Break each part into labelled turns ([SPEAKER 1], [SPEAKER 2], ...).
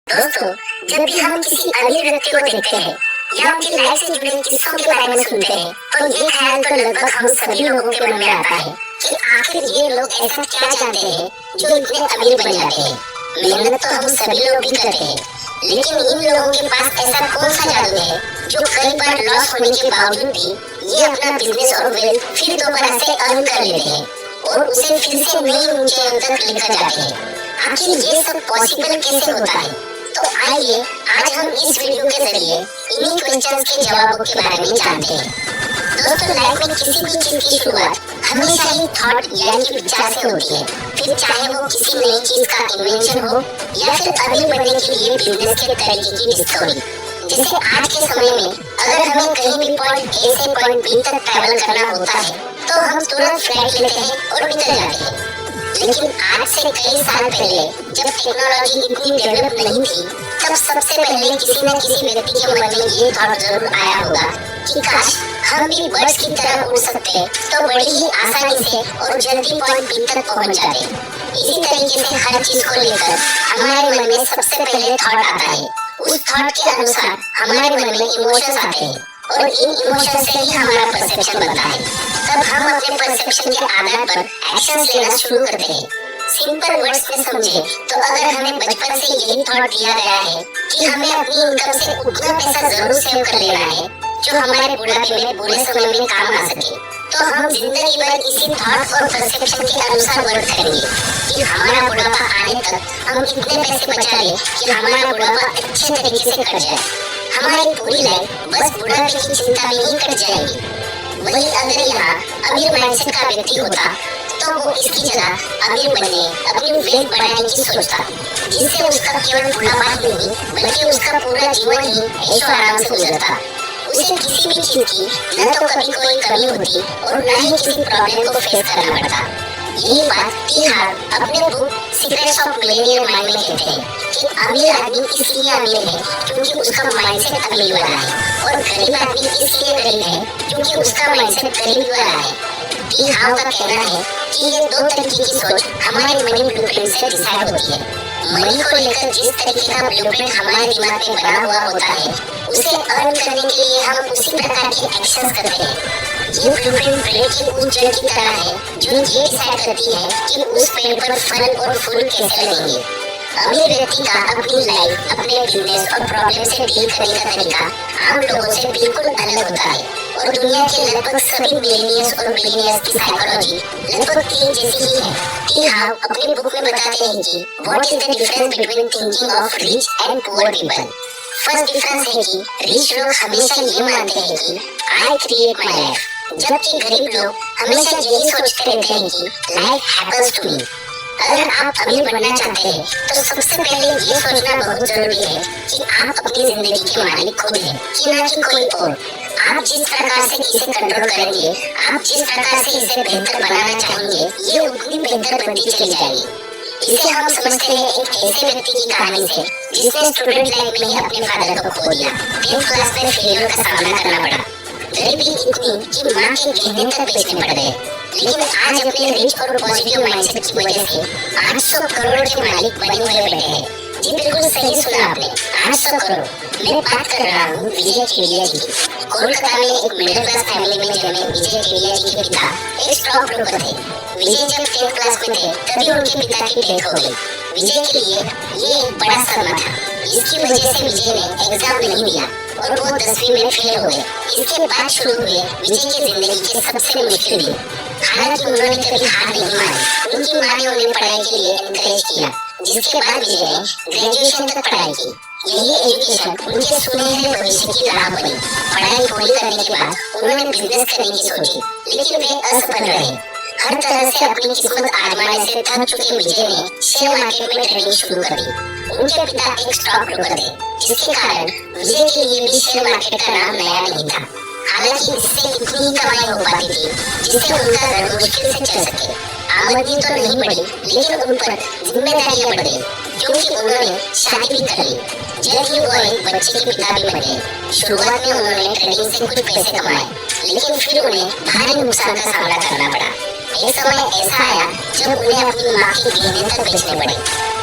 [SPEAKER 1] दोस्तों, जब भी हम किसी अमीर व्यक्ति को देखते हैं या उनकी लाइफ से जुड़े किस्सों के बारे में सुनते हैं, तो ये ख्याल तो लगभग हम सभी लोगों के मन में आता है कि आखिर ये लोग ऐसा क्या जानते हैं जो इतने अमीर बन जाते हैं। मेहनत तो हम सभी लोग भी करते हैं, लेकिन इन लोगों के पास ऐसा कौन सा जादू है जो कई बार लॉस होने के बावजूद भी ये अपना बिजनेस और वेल्थ फिर दोबारा से अर्न कर लेते हैं और उसे फिर से नई ऊंचाइयों तक लेकर जाते हैं। आखिर ये सब पॉसिबल कैसे होता है? तो आइए आज हम इस वीडियो के जरिए इन्हीं क्वेश्चंस के जवाबों के बारे में जानते हैं। दोस्तों, लाइफ में किसी भी चीज की शुरुआत हमेशा ही थॉट यानी कि विचार से होती है, फिर चाहे वो किसी नई चीज का इन्वेंशन हो या फिर अमीर बनने के लिए बिजनेस के तरीके की डिस्कवरी। जैसे आज के समय में अगर हमें कहीं भी पॉइंट ए से पॉइंट बी तक ट्रैवल करना होता है तो हम तुरंत फ्लाइट लेते हैं और निकल जाते हैं। लेकिन आज से कई साल पहले जब टेक्नोलॉजी इतनी डेवलप नहीं थी, तब सबसे पहले किसी न किसी व्यक्ति के मन में ये थॉट जरूर आया होगा कि काश हम भी बर्ड्स की तरह उड़ सकते तो बड़ी ही आसानी से और जल्दी पॉइंट बी तक पहुंच जाते। इसी तरीके से हर चीज को लेकर हमारे मन में सबसे पहले थॉट आता है। उस थॉट के अनुसार हमारे मन में इमोशंस आते हैं और इन इमोशन से ही हमारा परसेप्शन बनता है। तब हम अपने परसेप्शन के आधार पर एक्शंस लेना शुरू करते हैं। सिंपल वर्ड्स में समझे तो अगर हमें बचपन से यही थॉट दिया गया है कि हमें अपनी इनकम से उतना पैसा जरूर सेव कर लेना है जो हमारे बुढ़ापे में बुरे समय में काम आ सके, तो हम जिंदगी भर इसी थॉट और परसेप्शन के अनुसार वर्क करेंगे कि हमारा बुढ़ापा आने तक हम इतने पैसे बचा लें कि हमारा बुढ़ापा अच्छे तरीके से कट जाए। हमारी पूरी लाइफ बस बुढ़ापे की चिंता में ही कट जाएगी। वही अगर यहाँ अमीर माइंडसेट का व्यक्ति होता तो वो इसकी जगह अमीर बनने, अपनी वेल्थ बढ़ाने की सोचता, जिससे उसका केवल बुढ़ापा ही नहीं बल्कि उसका पूरा जीवन ही ऐशो आराम से गुजरता। उसे किसी भी चीज की न तो कभी कोई कमी होती और न ही किसी प्रॉब्लम को फेस करना पड़ता। यही बात टी हार्व अपने book secrets of Millionaire mind में कहते हैं कि अमीर आदमी इसलिए अमीर है क्योंकि उसका माइंडसेट अमीर वाला है और गरीब आदमी इसलिए गरीब है क्योंकि उसका माइंडसेट गरीबी वाला है। टी हार्व का कहना है कि ये दो तरीके की सोच हमारे मनी ब्लूप्रिंट से डिसाइड होती है। मनी को लेकर जिस तरीके का ब्लूप्रिंट हमारे दिमाग में बना हुआ होता है, उसे अर्न करने के लिए हम उसी प्रकार के एक्शंस करते हैं। ये ब्लूप्रिंट पेड़ की उस जड़ की तरह है जो ये डिसाइड करती है कि उस पेड़ पर फल और फूल कैसे लगेंगे। अमीर व्यक्ति का अपनी लाइफ, अपने बिजनेस और प्रॉब्लम से डील करने का तरीका आम लोगों से बिल्कुल अलग होता है और दुनिया के लगभग सभी मिलेनियर्स और बिलियनियर्स की साइकोलॉजी लगभग एक जैसी ही है। टी हार्व अपनी बुक में बताते हैं कि what is the difference between thinking of rich and poor people. First difference है कि रिच लोग हमेशा ये मानते हैं कि आई क्रिएट माय लाइफ, जबकि गरीब लोग हमेशा यही सोचते रहते हैं कि लाइफ हैपेंस टू मी। अगर आप अमीर बनना चाहते हैं तो सबसे पहले ये सोचना बहुत जरूरी है कि आप अपनी जिंदगी के मालिक खुद हैं कि ना कि कोई और। आप जिस प्रकार से इसे कंट्रोल करेंगे, आप जिस प्रकार से इसे बेहतर बनाना चाहेंगे, ये उतनी बेहतर बनती चली जाएगी। इसे हम समझते हैं एक ऐसे व्यक्ति की कहानी से जिसने स्टूडेंट लाइफ में ही अपने फादर को खो दिया, 10th क्लास में फेलियर का सामना करना पड़ा। गरीबी इतनी कि माँ के गहने तक बेचने पड़ गए, लेकिन आज अपने रिच और पॉजिटिव माइंडसेट की वजह से 800 करोड़ के मालिक बने हुए बैठे हैं। जी बिल्कुल सही सुना आपने, 800 करोड़। मैं बात कर रहा हूँ विजय केडिया जी की। कोलकाता में एक मिडिल क्लास फैमिली में जन्मे विजय केडिया जी के पिता एक स्टॉक ब्रोकर थे। विजय जब 10th क्लास में थे तभी उनके पिता की डेथ हो गई। विजय के लिए ये एक बड़ा सदमा था। इसकी वजह से विजय ने एग्जाम नहीं दिया और वो 10वीं में फेल हो गए। इसके बाद शुरू हुए विजय की जिंदगी के सबसे मुश्किल दिन। हालांकि उन्होंने कभी हार नहीं मानी। उनकी माँ ने उन्हें पढ़ाई के लिए एनकरेज किया, जिसके बाद विजय ने ग्रेजुएशन तक पढ़ाई की। यही एजुकेशन उनके सुनहरे भविष्य की राह बनी। पढ़ाई पूरी करने के बाद उन्होंने बिजनेस करने की सोची, लेकिन वे असफल रहे। हर तरह से अपनी किस्मत आजमाने से थक चुके विजय ने शेयर मार्केट में ट्रेडिंग शुरू कर दी। उनके पिता एक स्टॉक ब्रोकर थे, जिसके कारण विजय के लिए भी शेयर मार्केट का नाम नया नहीं था। हालांकि इससे इतनी ही कमाई हो पाती थी जिससे उनका घर मुश्किल से चल सके। आमदनी तो नहीं बढ़ी, लेकिन उन पर जिम्मेदारियां बढ़ गई क्योंकि उन्होंने शादी भी कर ली। जल्द ही वो एक बच्चे के पिता भी बन गए। शुरुआत में उन्होंने ट्रेडिंग से कुछ पैसे कमाए, लेकिन फिर उन्हें भारी नुकसान का सामना करना पड़ा। एक समय ऐसा आया जब उन्हें अपनी माँ की गहने तक बेचने पड़े।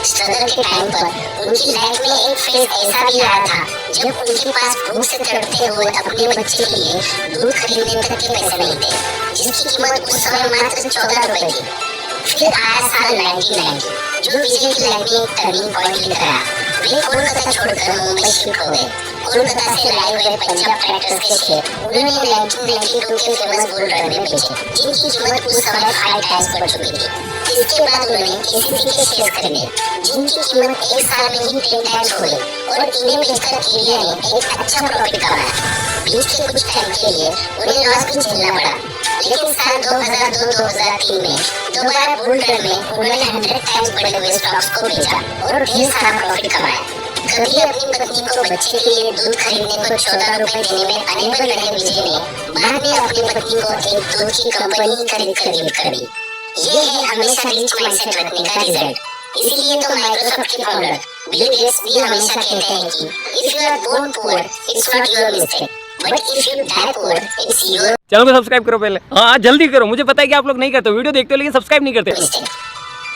[SPEAKER 1] स्ट्रगल के टाइम पर उनकी लाइफ में एक फेज ऐसा भी आया था जब उनके पास भूख से तड़पते हुए अपने बच्चे के लिए दूध खरीदने तक के पैसे नहीं थे, जिसकी कीमत उस समय मात्र 14 रुपए थी। फिर आया साल 1990, जो विजय की लाइफ में एक टर्निंग पॉइंट लेकर आया। वे कोलकाता छोड़कर मुंबई शिफ्ट हो गए। कोलकाता से लाए हुए पंजाब ट्रैक्टर्स के शेयर उन्होंने 1992 के फेमस बुल रन में बेचे, जिनकी कीमत उस समय 5 टाइम्स बढ़ चुकी थी। इसके बाद उन्होंने केसीसी के शेयर खरीदे, जिनकी कीमत एक साल में ही 10 टाइम्स हो गई और इन्हें बेचकर केरिया ने एक अच्छा प्रॉफिट कमाया। बीच के कुछ टाइम के लिए उन्हें लॉस भी झेलना पड़ा, लेकिन साल 2002-2003 में दोबारा बुल रन में उन्होंने 100 टाइम्स बढ़े हुए स्टॉक्स को बेचा और ढेर सारा प्रॉफिट कमाया। कभी अपनी पत्नी को बच्चे के लिए दूध खरीदने को 14 रुपए देने में अनेबल रहे विजय ने बाद में अपनी पत्नी को एक दूध की कंपनी खरीद कर गिफ्ट कर दी। ये है हमेशा रिच माइंडसेट रखने का रिजल्ट। इसीलिए तो माइक्रोसॉफ्ट के फाउंडर बिल गेट्स भी हमेशा कहते हैं कि if you are born poor it's not your mistake, but if you die poor it's your.
[SPEAKER 2] Channel को सब्सक्राइब करो पहले, हाँ जल्दी करो। मुझे पता है कि आप लोग नहीं करते, वीडियो देखते हो लेकिन सब्सक्राइब नहीं करते।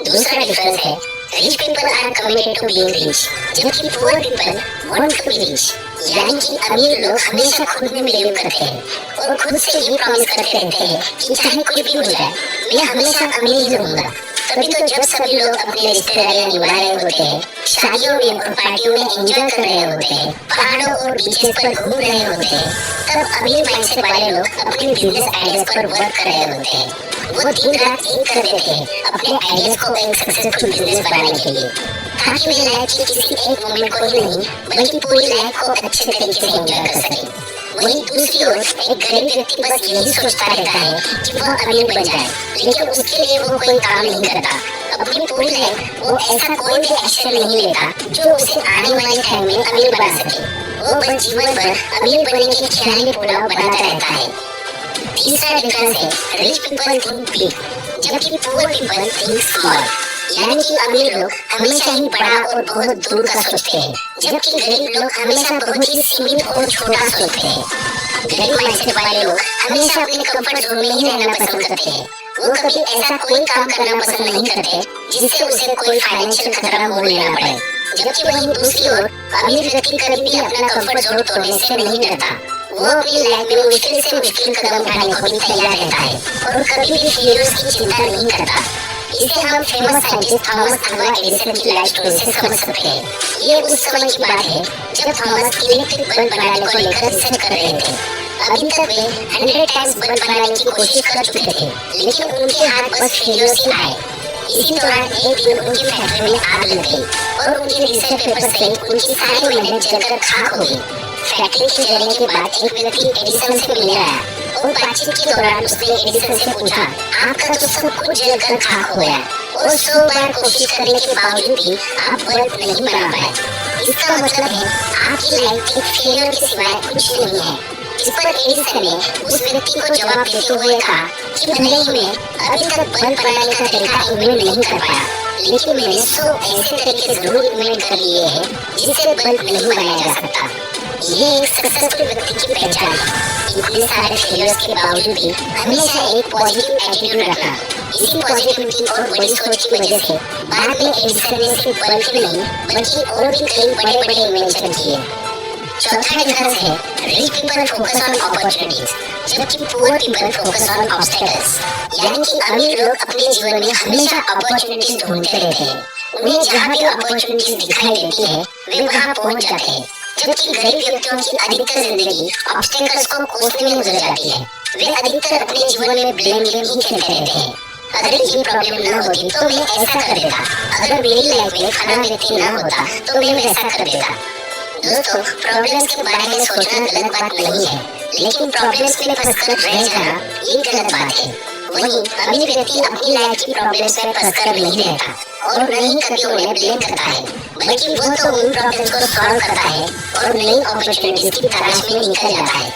[SPEAKER 1] दूसरा डिफरेंस है rich people are committed to being rich, जबकि poor people want to be rich. यानी कि अमीर लोग हमेशा खुद में बिलीव करते हैं और खुद से ये प्रॉमिस करते रहते हैं कि चाहे कुछ भी हो जाए मैं हमेशा अमीर ही रहूंगा। तभी तो जब सभी लोग अपने रिश्तेदारियां निभा रहे होते हैं, शादियों में और पार्टियों में एंजॉय कर रहे होते हैं, पहाड़ों और बीचेस पर घूम रहे होते हैं, तब अमीर माइंडसेट वाले लोग अपने बिजनेस आइडियाज पर वर्क कर रहे होते हैं। वो दिन रात एक कर देते हैं अपने आइडियाज को एक सक्सेसफुल बिजनेस बनाने के लिए, ताकि वे लाइफ के किसी एक मोमेंट को ही नहीं बल्कि पूरी लाइफ को अच्छे तरीके से एंजॉय कर सके। वहीं दूसरी ओर एक गरीब व्यक्ति बस यही सोचता रहता है कि वह अमीर बन जाए, लेकिन उसके लिए वो कोई काम नहीं करता। अपनी पूरी लाइफ वो ऐसा कोई भी एक्शन नहीं लेता जो उसे आने वाले टाइम में अमीर बना सके। वो बस जीवन भर अमीर बनने के ख्याल में पुलाव बनाता रहता है। तीसरा डिफरेंस है रिच पीपल थिंक बिग, जबकि पुअर पीपल थिंक स्मॉल। यानी कि अमीर लोग हमेशा ही बड़ा और बहुत दूर का सोचते हैं, जबकि गरीब लोग हमेशा बहुत ही सीमित और छोटा सोचते हैं। गरीब माइंडसेट वाले लोग हमेशा अपने कंफर्ट जोन में ही रहना पसंद करते हैं। वो कभी ऐसा कोई काम करना पसंद नहीं करते जिससे उसे कोई फाइनेंशियल खतरा मोल लेना पड़े। जबकि वहीं दूसरी ओर अमीर व्यक्ति कभी भी अपना कंफर्ट जोन तोड़ने से नहीं डरता। वो अपनी लाइफ में मुश्किल से मुश्किल कदम उठाने को भी तैयार रहता है और कभी भी फेलियर्स की चिंता नहीं करता। इसे हम famous scientist Thomas Alva Edison की लाइफ स्टोरी से समझ सकते हैं। ये उस समय की बात है जब थॉमस इलेक्ट्रिक बल्ब बनाने को लेकर रिसर्च कर रहे थे। अभी तक वे 100 टाइम्स बल्ब बनाने की कोशिश कर चुके थे, लेकिन उनके हाथ बस फेलियर्स ही आए। इसी दौरान एक दिन उनकी फैक्ट्री में आग लग गई और उनके रिसर्च पेपर सहित उनकी सारी मेहनत जलकर खाक हो गई। फैक्ट्री के जलने के बाद एक व्यक्ति एडिसन से मिलने आया और बातचीत के दौरान उसने एडिसन से पूछा, आपका तो सब कुछ जलकर खाक हो गया और 100 बार कोशिश करने के बावजूद भी आप बल्ब नहीं बना पाए। इसका मतलब है आपकी लाइफ एक फेलियर के सिवाय कुछ नहीं है। इस पर एडिसन ने उस व्यक्ति को जवाब देते हुए कहा कि भले ही मैं अभी तक बल्ब बनाने का तरीका इन्वेंट नहीं कर पाया, लेकिन मैंने 100 ऐसे तरीके जरूर इन्वेंट कर लिए हैं जिससे बल्ब नहीं बनाया जा सकता। ये एक सक्सेसफुल व्यक्ति की पहचान है। इतने सारे फेलियर्स के बावजूद भी हमेशा एक पॉजिटिव एटीट्यूड रखना। इसी पॉजिटिविटी और बड़ी सोच की वजह से बाद में एडिसन ने सिर्फ बल्ब ही नहीं बल्कि और भी कई बड़े-बड़े इन्वेंशन किए। चौथा डिफरेंस है rich people focus on opportunities, जबकि poor people focus on obstacles. यानी कि अमीर लोग अपने जीवन में हमेशा अपॉर्चुनिटीज ढूंढते रहते हैं। उन्हें जहाँ भी अपॉर्चुनिटीज दिखाई देती है वे वहाँ पहुँच जाते हैं, जबकि गरीब व्यक्तियों की अधिकतर जिंदगी ऑब्स्टेकल्स को कोसने में गुजर जाती है। वे अधिकतर अपने जीवन में ब्लेम गेम ही खेलते रहते हैं। अगर ये प्रॉब्लम न होती तो मैं ऐसा कर देता, अगर मेरी लाइफ में फलाना व्यक्ति न होता तो मैं वैसा कर देता। दोस्तों, प्रॉब्लम्स के बारे में सोचना गलत बात नहीं है, लेकिन प्रॉब्लम्स में फंसकर रह जाना ये गलत बात है। वहीं अमीर व्यक्ति अपनी लाइफ की प्रॉब्लम्स में फंसकर नहीं रहता और न ही कभी उन्हें ब्लेम करता है, बल्कि वो तो उन प्रॉब्लम्स को सॉल्व करता है और नई अपॉर्चुनिटीज की तलाश में निकल जाता है।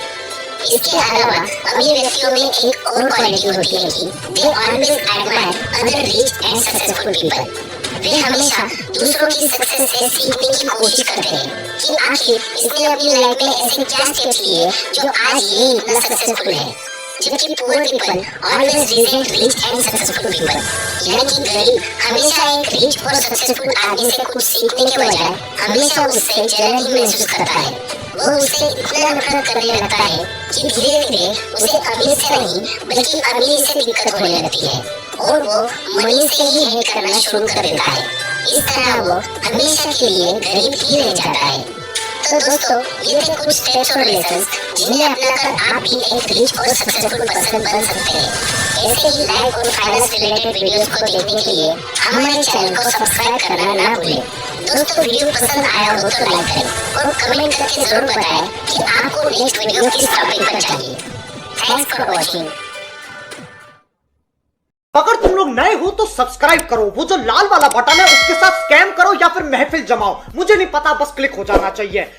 [SPEAKER 1] इसके अलावा अमीर व्यक्तियों में एक और क्वालिटी होती है कि they always admire other rich and successful people. वे हमेशा दूसरों की सक्सेस से सीखने की कोशिश करते हैं कि आखिर इसने अपनी लाइफ में ऐसे क्या स्टेप्स लिए जो आज ये इतना सक्सेसफुल है। जबकि poor people always resent rich and successful people. यानी कि गरीब हमेशा एक रिच और सक्सेसफुल आदमी से कुछ सीखने के बजाय हमेशा उससे जलन ही महसूस करता है। वो उससे इतना नफरत करने लगता है कि धीरे धीरे उसे अमीर से नहीं बल्कि अमीर से दिक्कत होने लगती है और वो मनी से ही हेट करना शुरू कर देता है। इस तरह वो हमेशा के लिए गरीब ही रह जाता है। तो दोस्तों, ये थे कुछ स्टेप्स और लेसन्स जिन्हें अपनाकर आप भी एक रिच और सक्सेसफुल पर्सन बन सकते हैं। ऐसे ही लाइफ और फाइनेंस रिलेटेड वीडियोस को देखने के लिए हमारे चैनल को सब्सक्राइब करना ना भूलें। दोस्तों, वीडियो पसंद आया हो तो लाइक करें और कमेंट करके जरूर बताएं कि आपको नेक्स्ट वीडियो किस टॉपिक पर चाहिए। Thanks for watching.
[SPEAKER 3] अगर तुम लोग नए हो तो सब्सक्राइब करो, वो जो लाल वाला बटन है उसके साथ स्कैम करो या फिर महफिल जमाओ, मुझे नहीं पता, बस क्लिक हो जाना चाहिए।